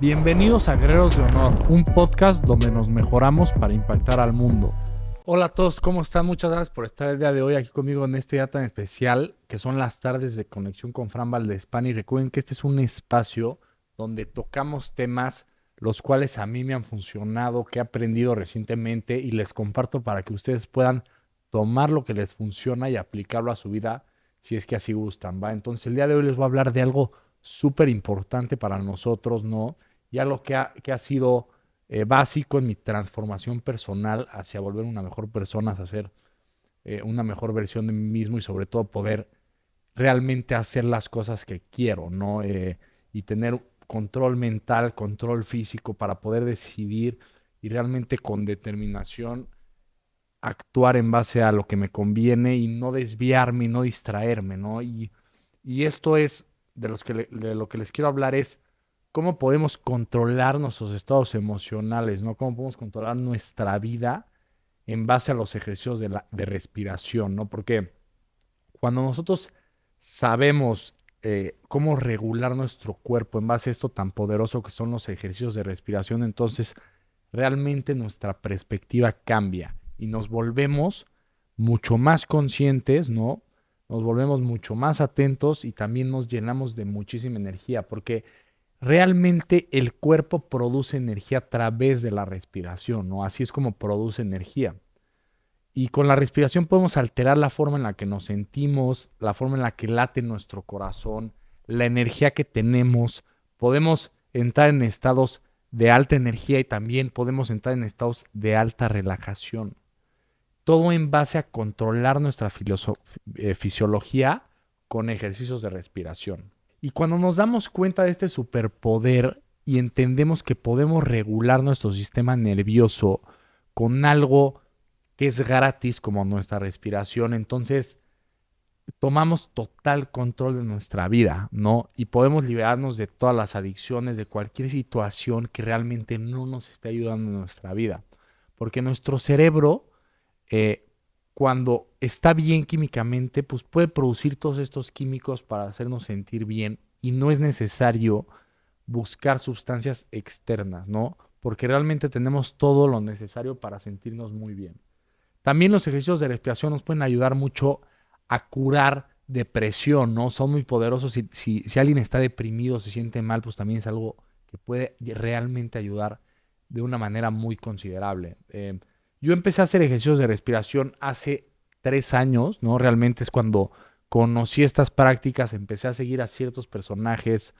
Bienvenidos a Guerreros de Honor, un podcast donde nos mejoramos para impactar al mundo. Hola a todos, ¿cómo están? Muchas gracias por estar el día de hoy aquí conmigo en este día tan especial que son las tardes de conexión con Fran Valdespán. Y recuerden que este es un espacio donde tocamos temas los cuales a mí me han funcionado, que he aprendido recientemente y les comparto para que ustedes puedan tomar lo que les funciona y aplicarlo a su vida si es que así gustan, ¿va? Entonces el día de hoy les voy a hablar de algo súper importante para nosotros, ¿no? Y algo que ha sido básico en mi transformación personal hacia volver una mejor persona, hacia ser una mejor versión de mí mismo y sobre todo poder realmente hacer las cosas que quiero, ¿no? Y tener control mental, control físico para poder decidir y realmente con determinación actuar en base a lo que me conviene y no desviarme y no distraerme, ¿no? Y esto es, de lo que les quiero hablar es cómo podemos controlar nuestros estados emocionales, ¿no? Cómo podemos controlar nuestra vida en base a los ejercicios de respiración, ¿no? Porque cuando nosotros sabemos cómo regular nuestro cuerpo en base a esto tan poderoso que son los ejercicios de respiración, entonces realmente nuestra perspectiva cambia y nos volvemos mucho más conscientes, ¿no? Nos volvemos mucho más atentos y también nos llenamos de muchísima energía, porque realmente el cuerpo produce energía a través de la respiración, ¿no? Así es como produce energía. Y con la respiración podemos alterar la forma en la que nos sentimos, la forma en la que late nuestro corazón, la energía que tenemos. Podemos entrar en estados de alta energía y también podemos entrar en estados de alta relajación. Todo en base a controlar nuestra fisiología con ejercicios de respiración. Y cuando nos damos cuenta de este superpoder y entendemos que podemos regular nuestro sistema nervioso con algo que es gratis como nuestra respiración, entonces tomamos total control de nuestra vida, ¿no? Y podemos liberarnos de todas las adicciones, de cualquier situación que realmente no nos esté ayudando en nuestra vida. Porque nuestro cerebro, eh, cuando está bien químicamente, pues puede producir todos estos químicos para hacernos sentir bien y no es necesario buscar sustancias externas, ¿no? Porque realmente tenemos todo lo necesario para sentirnos muy bien. También los ejercicios de respiración nos pueden ayudar mucho a curar depresión, ¿no? Son muy poderosos. Si alguien está deprimido, se siente mal, pues también es algo que puede realmente ayudar de una manera muy considerable. Yo empecé a hacer ejercicios de respiración hace 3 años, ¿no? Realmente es cuando conocí estas prácticas, empecé a seguir a ciertos personajes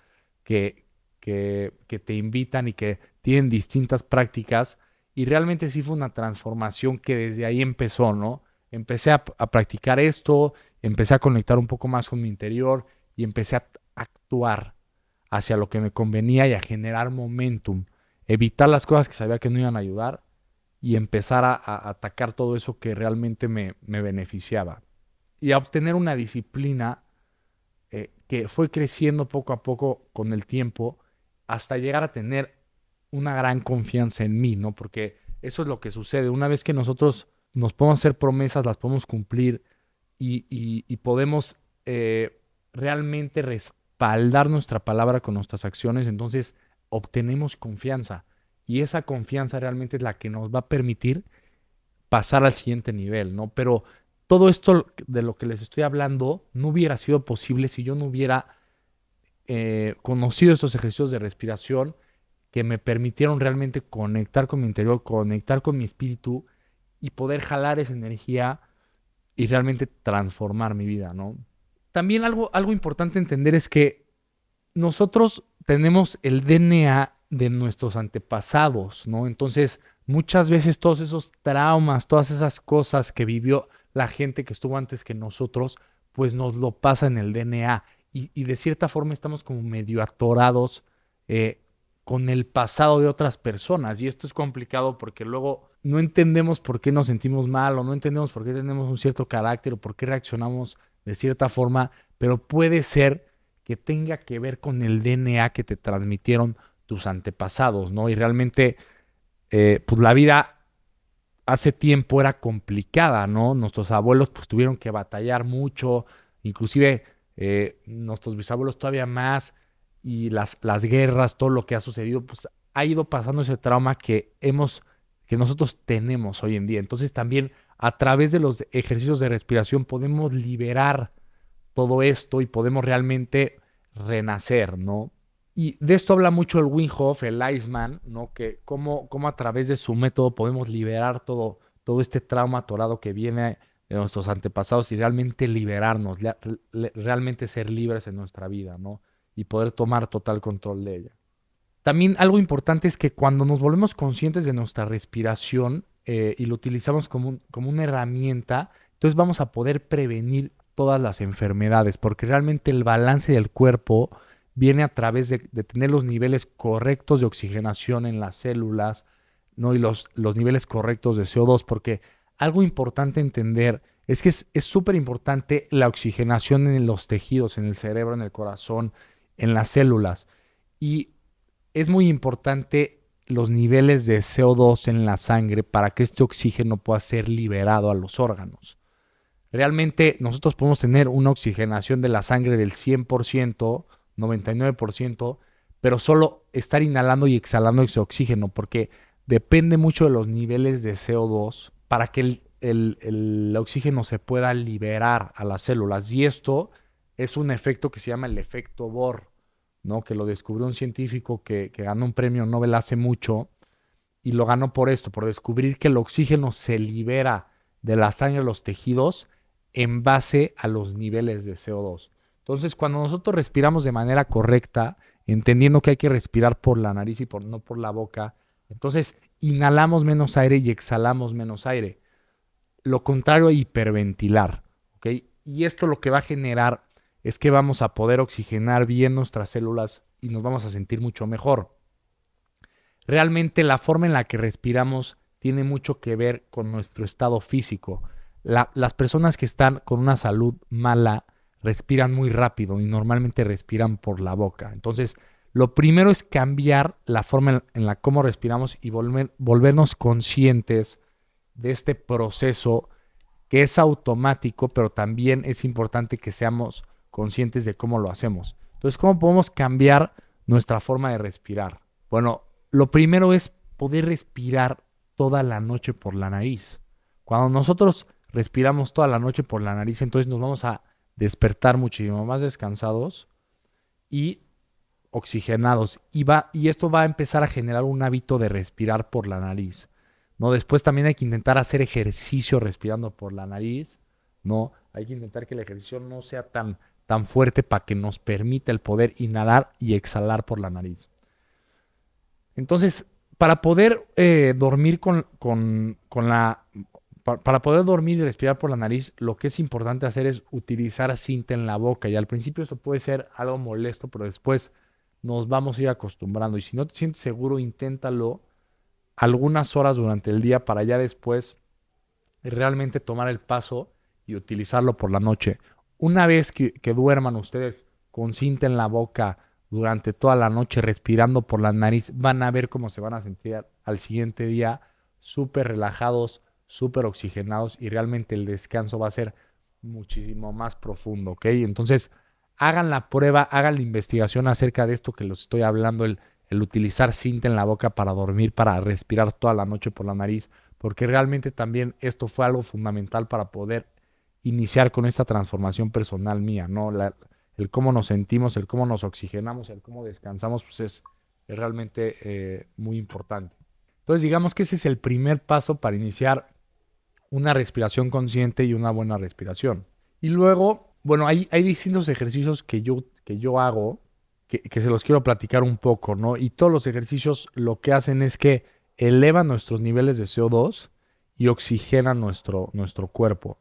que, que te invitan y que tienen distintas prácticas y realmente sí fue una transformación que desde ahí empezó, ¿no? Empecé a practicar esto, empecé a conectar un poco más con mi interior y empecé a actuar hacia lo que me convenía y a generar momentum, evitar las cosas que sabía que no iban a ayudar y empezar a atacar todo eso que realmente me beneficiaba. Y a obtener una disciplina que fue creciendo poco a poco con el tiempo hasta llegar a tener una gran confianza en mí, ¿no? Porque eso es lo que sucede. Una vez que nosotros nos podemos hacer promesas, las podemos cumplir y podemos realmente respaldar nuestra palabra con nuestras acciones, entonces obtenemos confianza. Y esa confianza realmente es la que nos va a permitir pasar al siguiente nivel, ¿no? Pero todo esto de lo que les estoy hablando no hubiera sido posible si yo no hubiera conocido estos ejercicios de respiración que me permitieron realmente conectar con mi interior, conectar con mi espíritu y poder jalar esa energía y realmente transformar mi vida, ¿no? También algo importante entender es que nosotros tenemos el DNA de nuestros antepasados, ¿no? Entonces, muchas veces todos esos traumas, todas esas cosas que vivió la gente que estuvo antes que nosotros, pues nos lo pasa en el DNA. Y de cierta forma estamos como medio atorados con el pasado de otras personas. Y esto es complicado porque luego no entendemos por qué nos sentimos mal o no entendemos por qué tenemos un cierto carácter o por qué reaccionamos de cierta forma, pero puede ser que tenga que ver con el DNA que te transmitieron tus antepasados, ¿no? Y realmente, pues la vida hace tiempo era complicada, ¿no? Nuestros abuelos pues tuvieron que batallar mucho, inclusive nuestros bisabuelos todavía más, y las guerras, todo lo que ha sucedido, pues ha ido pasando ese trauma que nosotros tenemos hoy en día. Entonces también a través de los ejercicios de respiración podemos liberar todo esto y podemos realmente renacer, ¿no? Y de esto habla mucho el Wim Hof, el Iceman, ¿no? Que cómo a través de su método podemos liberar todo este trauma atorado que viene de nuestros antepasados y realmente liberarnos, realmente ser libres en nuestra vida, ¿no? Y poder tomar total control de ella. También algo importante es que cuando nos volvemos conscientes de nuestra respiración y lo utilizamos como una herramienta, entonces vamos a poder prevenir todas las enfermedades, porque realmente el balance del cuerpo viene a través de tener los niveles correctos de oxigenación en las células, ¿no? Y los niveles correctos de CO2, porque algo importante entender es que es súper importante la oxigenación en los tejidos, en el cerebro, en el corazón, en las células. Y es muy importante los niveles de CO2 en la sangre para que este oxígeno pueda ser liberado a los órganos. Realmente nosotros podemos tener una oxigenación de la sangre del 100%, 99%, pero solo estar inhalando y exhalando ese oxígeno, porque depende mucho de los niveles de CO2 para que el oxígeno se pueda liberar a las células. Y esto es un efecto que se llama el efecto Bohr, ¿no? Que lo descubrió un científico que ganó un premio Nobel hace mucho y lo ganó por esto, por descubrir que el oxígeno se libera de la sangre a los tejidos en base a los niveles de CO2. Entonces, cuando nosotros respiramos de manera correcta, entendiendo que hay que respirar por la nariz y no por la boca, entonces inhalamos menos aire y exhalamos menos aire. Lo contrario a hiperventilar, ¿ok? Y esto lo que va a generar es que vamos a poder oxigenar bien nuestras células y nos vamos a sentir mucho mejor. Realmente la forma en la que respiramos tiene mucho que ver con nuestro estado físico. Las personas que están con una salud mala respiran muy rápido y normalmente respiran por la boca. Entonces, lo primero es cambiar la forma en la cómo respiramos y volvernos conscientes de este proceso que es automático, pero también es importante que seamos conscientes de cómo lo hacemos. Entonces, ¿cómo podemos cambiar nuestra forma de respirar? Bueno, lo primero es poder respirar toda la noche por la nariz. Cuando nosotros respiramos toda la noche por la nariz, entonces nos vamos a despertar muchísimo más descansados y oxigenados. Y esto va a empezar a generar un hábito de respirar por la nariz, ¿no? Después también hay que intentar hacer ejercicio respirando por la nariz, ¿no? Hay que intentar que el ejercicio no sea tan fuerte para que nos permita el poder inhalar y exhalar por la nariz. Entonces, para poder dormir para poder dormir y respirar por la nariz, lo que es importante hacer es utilizar cinta en la boca. Y al principio eso puede ser algo molesto, pero después nos vamos a ir acostumbrando. Y si no te sientes seguro, inténtalo algunas horas durante el día para ya después realmente tomar el paso y utilizarlo por la noche. Una vez que duerman ustedes con cinta en la boca durante toda la noche respirando por la nariz, van a ver cómo se van a sentir al siguiente día súper relajados, súper oxigenados y realmente el descanso va a ser muchísimo más profundo, ¿ok? Entonces, hagan la prueba, hagan la investigación acerca de esto que les estoy hablando, el utilizar cinta en la boca para dormir, para respirar toda la noche por la nariz, porque realmente también esto fue algo fundamental para poder iniciar con esta transformación personal mía, ¿no? El cómo nos sentimos, el cómo nos oxigenamos, el cómo descansamos, pues es realmente muy importante. Entonces digamos que ese es el primer paso para iniciar una respiración consciente y una buena respiración. Y luego, bueno, hay distintos ejercicios que yo hago que se los quiero platicar un poco, ¿no? Y todos los ejercicios lo que hacen es que elevan nuestros niveles de CO2 y oxigenan nuestro cuerpo.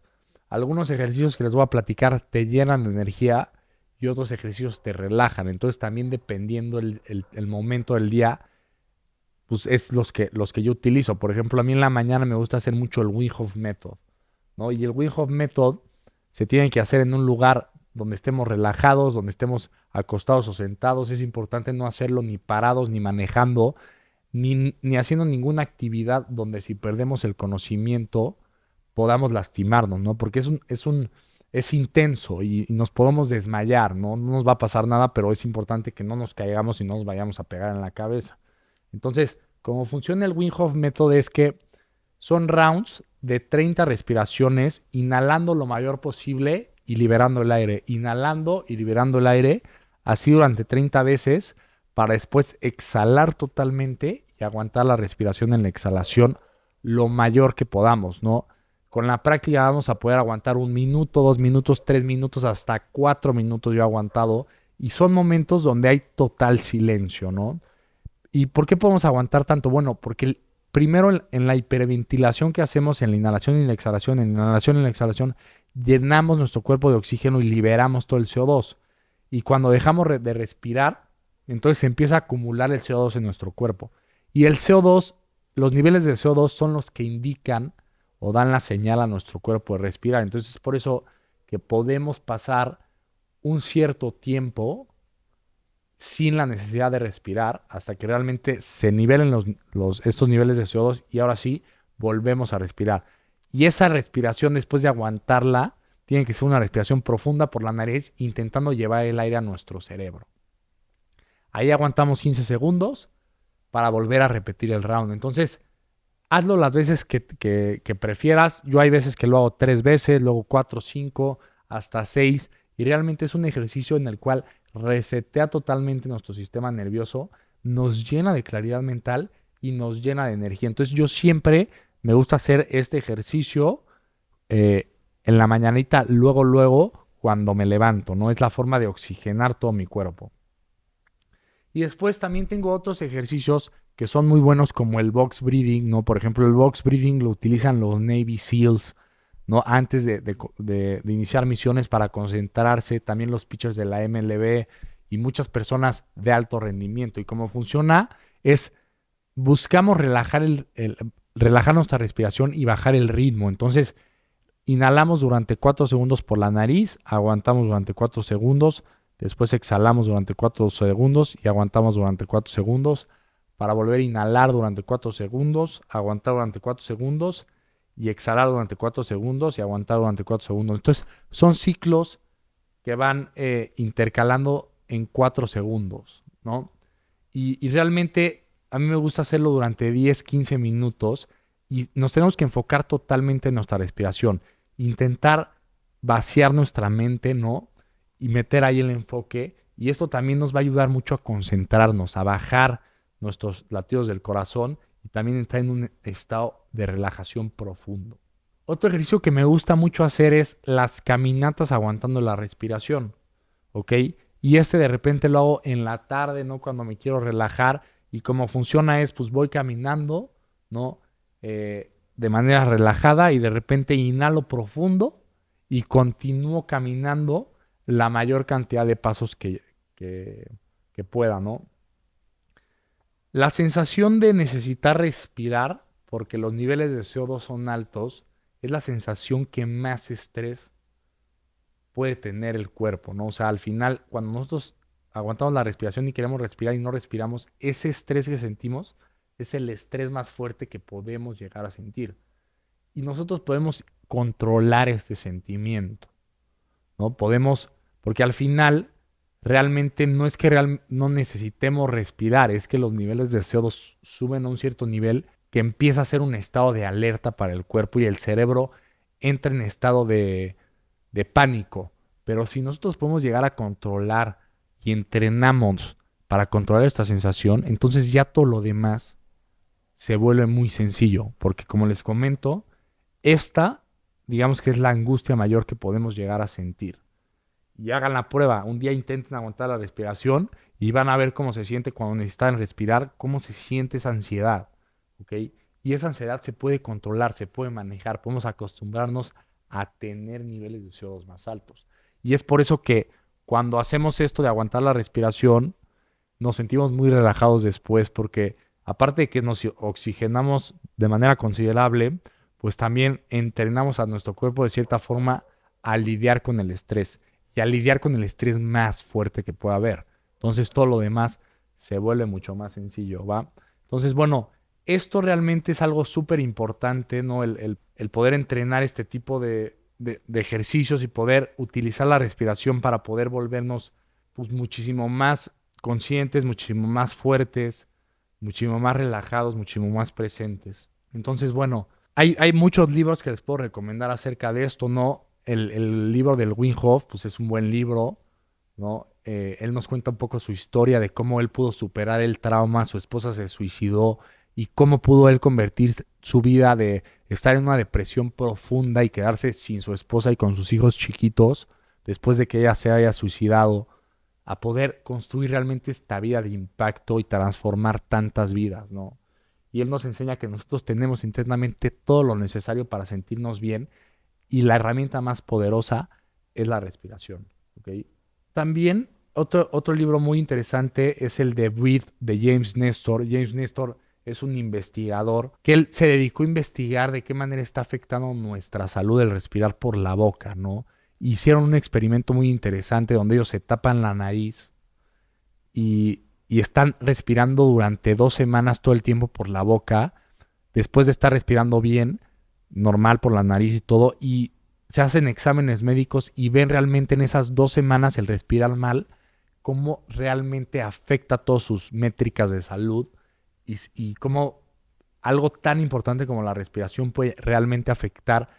Algunos ejercicios que les voy a platicar te llenan de energía y otros ejercicios te relajan. Entonces también dependiendo el momento del día, pues es los que yo utilizo. Por ejemplo, a mí en la mañana me gusta hacer mucho el Wim Hof Method, ¿no? Y el Wim Hof Method se tiene que hacer en un lugar donde estemos relajados, donde estemos acostados o sentados. Es importante no hacerlo ni parados, ni manejando, ni haciendo ninguna actividad donde si perdemos el conocimiento podamos lastimarnos, ¿no? Porque es intenso y nos podemos desmayar, ¿no? No nos va a pasar nada, pero es importante que no nos caigamos y no nos vayamos a pegar en la cabeza. Entonces, cómo funciona el Wim Hof Method es que son rounds de 30 respiraciones, inhalando lo mayor posible y liberando el aire. Inhalando y liberando el aire, así durante 30 veces, para después exhalar totalmente y aguantar la respiración en la exhalación lo mayor que podamos, ¿no? Con la práctica vamos a poder aguantar 1 minuto, 2 minutos, 3 minutos, hasta 4 minutos yo he aguantado. Y son momentos donde hay total silencio, ¿no? ¿Y por qué podemos aguantar tanto? Bueno, porque primero en la hiperventilación que hacemos en la inhalación y la exhalación, en la inhalación y la exhalación, llenamos nuestro cuerpo de oxígeno y liberamos todo el CO2. Y cuando dejamos de respirar, entonces se empieza a acumular el CO2 en nuestro cuerpo. Y el CO2, los niveles de CO2 son los que indican o dan la señal a nuestro cuerpo de respirar. Entonces es por eso que podemos pasar un cierto tiempo sin la necesidad de respirar hasta que realmente se nivelen estos niveles de CO2 y ahora sí volvemos a respirar. Y esa respiración, después de aguantarla, tiene que ser una respiración profunda por la nariz, intentando llevar el aire a nuestro cerebro. Ahí aguantamos 15 segundos para volver a repetir el round. Entonces, hazlo las veces que prefieras. Yo hay veces que lo hago 3 veces, luego 4, 5, hasta 6. Y realmente es un ejercicio en el cual resetea totalmente nuestro sistema nervioso, nos llena de claridad mental y nos llena de energía. Entonces yo siempre me gusta hacer este ejercicio en la mañanita, luego, cuando me levanto, ¿no? Es la forma de oxigenar todo mi cuerpo. Y después también tengo otros ejercicios que son muy buenos como el box breathing, ¿no? Por ejemplo, el box breathing lo utilizan los Navy SEALs, ¿no? Antes de iniciar misiones para concentrarse, también los pitchers de la MLB y muchas personas de alto rendimiento. Y cómo funciona es, buscamos relajar nuestra respiración y bajar el ritmo. Entonces, inhalamos durante 4 segundos por la nariz, aguantamos durante 4 segundos, después exhalamos durante 4 segundos y aguantamos durante 4 segundos para volver a inhalar durante 4 segundos, aguantar durante 4 segundos y exhalar durante 4 segundos y aguantar durante 4 segundos. Entonces, son ciclos que van intercalando en 4 segundos, ¿no? Y realmente a mí me gusta hacerlo durante 10, 15 minutos y nos tenemos que enfocar totalmente en nuestra respiración. Intentar vaciar nuestra mente, ¿no? Y meter ahí el enfoque. Y esto también nos va a ayudar mucho a concentrarnos, a bajar nuestros latidos del corazón y también entrar en un estado de relajación profundo. Otro ejercicio que me gusta mucho hacer es las caminatas aguantando la respiración, ¿ok? Y de repente lo hago en la tarde, ¿no? Cuando me quiero relajar y cómo funciona es, pues voy caminando, ¿no? De manera relajada y de repente inhalo profundo y continúo caminando la mayor cantidad de pasos que pueda, ¿no? La sensación de necesitar respirar, porque los niveles de CO2 son altos, es la sensación que más estrés puede tener el cuerpo, ¿no? O sea, al final, cuando nosotros aguantamos la respiración y queremos respirar y no respiramos, ese estrés que sentimos es el estrés más fuerte que podemos llegar a sentir. Y nosotros podemos controlar este sentimiento, ¿no? Podemos, porque al final realmente no es que no necesitemos respirar, es que los niveles de CO2 suben a un cierto nivel que empieza a ser un estado de alerta para el cuerpo y el cerebro entra en estado de pánico. Pero si nosotros podemos llegar a controlar y entrenamos para controlar esta sensación, entonces ya todo lo demás se vuelve muy sencillo, porque como les comento, esta, digamos que es la angustia mayor que podemos llegar a sentir. Y hagan la prueba, un día intenten aguantar la respiración y van a ver cómo se siente cuando necesitan respirar, cómo se siente esa ansiedad, ¿ok? Y esa ansiedad se puede controlar, se puede manejar, podemos acostumbrarnos a tener niveles de CO2 más altos. Y es por eso que cuando hacemos esto de aguantar la respiración, nos sentimos muy relajados después, porque aparte de que nos oxigenamos de manera considerable, pues también entrenamos a nuestro cuerpo de cierta forma a lidiar con el estrés y a lidiar con el estrés más fuerte que pueda haber. Entonces todo lo demás se vuelve mucho más sencillo, ¿va? Entonces, bueno, esto realmente es algo súper importante, ¿no? El poder entrenar este tipo de ejercicios y poder utilizar la respiración para poder volvernos pues, muchísimo más conscientes, muchísimo más fuertes, muchísimo más relajados, muchísimo más presentes. Entonces, bueno, hay muchos libros que les puedo recomendar acerca de esto, ¿no? El libro del Wim Hof, pues es un buen libro, ¿no? Él nos cuenta un poco su historia de cómo él pudo superar el trauma, su esposa se suicidó y cómo pudo él convertir su vida de estar en una depresión profunda y quedarse sin su esposa y con sus hijos chiquitos después de que ella se haya suicidado, a poder construir realmente esta vida de impacto y transformar tantas vidas, ¿no? Y él nos enseña que nosotros tenemos internamente todo lo necesario para sentirnos bien y la herramienta más poderosa es la respiración, ¿ok? También otro libro muy interesante es el de Breathe de James Nestor. James Nestor es un investigador que él se dedicó a investigar de qué manera está afectando nuestra salud el respirar por la boca, ¿no? Hicieron un experimento muy interesante donde ellos se tapan la nariz y están respirando durante 2 semanas todo el tiempo por la boca, después de estar respirando bien, normal por la nariz y todo, y se hacen exámenes médicos y ven realmente en esas 2 semanas el respirar mal, cómo realmente afecta todas sus métricas de salud y cómo algo tan importante como la respiración puede realmente afectar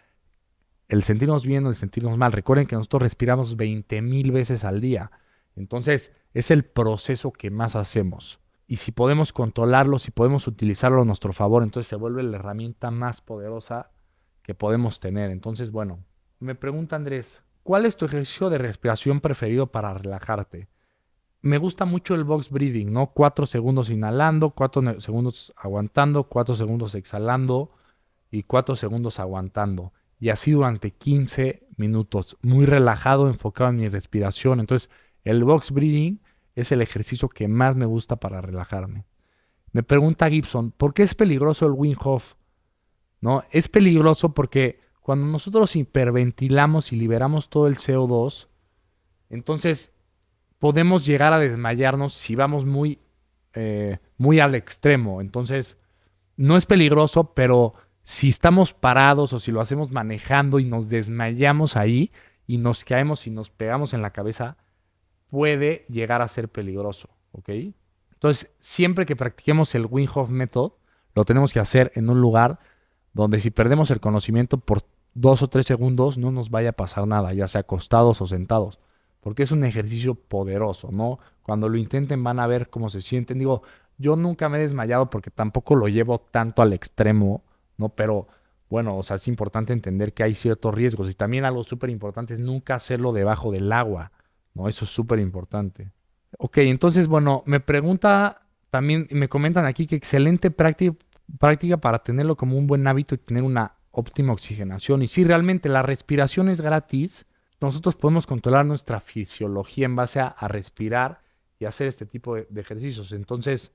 el sentirnos bien o el sentirnos mal. Recuerden que nosotros respiramos 20,000 veces al día. Entonces, es el proceso que más hacemos. Y si podemos controlarlo, si podemos utilizarlo a nuestro favor, entonces se vuelve la herramienta más poderosa que podemos tener. Entonces, bueno, me pregunta Andrés, ¿cuál es tu ejercicio de respiración preferido para relajarte? Me gusta mucho el box breathing, ¿no? 4 segundos inhalando, 4 segundos aguantando, 4 segundos exhalando y 4 segundos aguantando. Y así durante 15 minutos, muy relajado, enfocado en mi respiración. Entonces, el box breathing es el ejercicio que más me gusta para relajarme. Me pregunta Gibson, ¿por qué es peligroso el Wim Hof? ¿No? Es peligroso porque cuando nosotros hiperventilamos y liberamos todo el CO2, entonces podemos llegar a desmayarnos si vamos muy al extremo. Entonces, no es peligroso, pero si estamos parados o si lo hacemos manejando y nos desmayamos ahí y nos caemos y nos pegamos en la cabeza, puede llegar a ser peligroso, ¿ok? Entonces, siempre que practiquemos el Wim Hof Method, lo tenemos que hacer en un lugar donde si perdemos el conocimiento por 2 o 3 segundos no nos vaya a pasar nada, ya sea acostados o sentados, porque es un ejercicio poderoso, ¿no? Cuando lo intenten van a ver cómo se sienten. Digo, yo nunca me he desmayado porque tampoco lo llevo tanto al extremo, ¿no? Pero bueno, o sea, es importante entender que hay ciertos riesgos y también algo súper importante es nunca hacerlo debajo del agua, ¿no? Eso es súper importante. Ok, entonces, bueno, me pregunta también, me comentan aquí que excelente práctica para tenerlo como un buen hábito y tener una óptima oxigenación. Y sí, realmente la respiración es gratis. Nosotros podemos controlar nuestra fisiología en base a respirar y hacer este tipo de ejercicios. Entonces,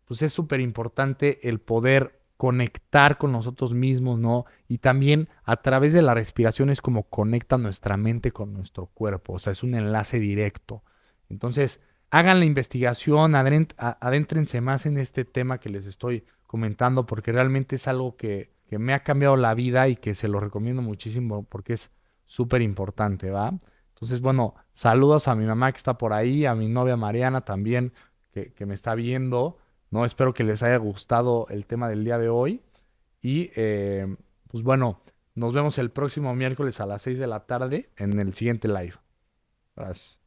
pues es súper importante el poder conectar con nosotros mismos, ¿no? Y también a través de la respiración es como conecta nuestra mente con nuestro cuerpo, o sea, es un enlace directo. Entonces, hagan la investigación, adéntrense más en este tema que les estoy comentando, porque realmente es algo que me ha cambiado la vida y que se lo recomiendo muchísimo porque es súper importante, ¿va? Entonces, bueno, saludos a mi mamá que está por ahí, a mi novia Mariana también, que me está viendo. ¿No? Espero que les haya gustado el tema del día de hoy. Y pues bueno, nos vemos el próximo miércoles a las 6 de la tarde en el siguiente live. Gracias.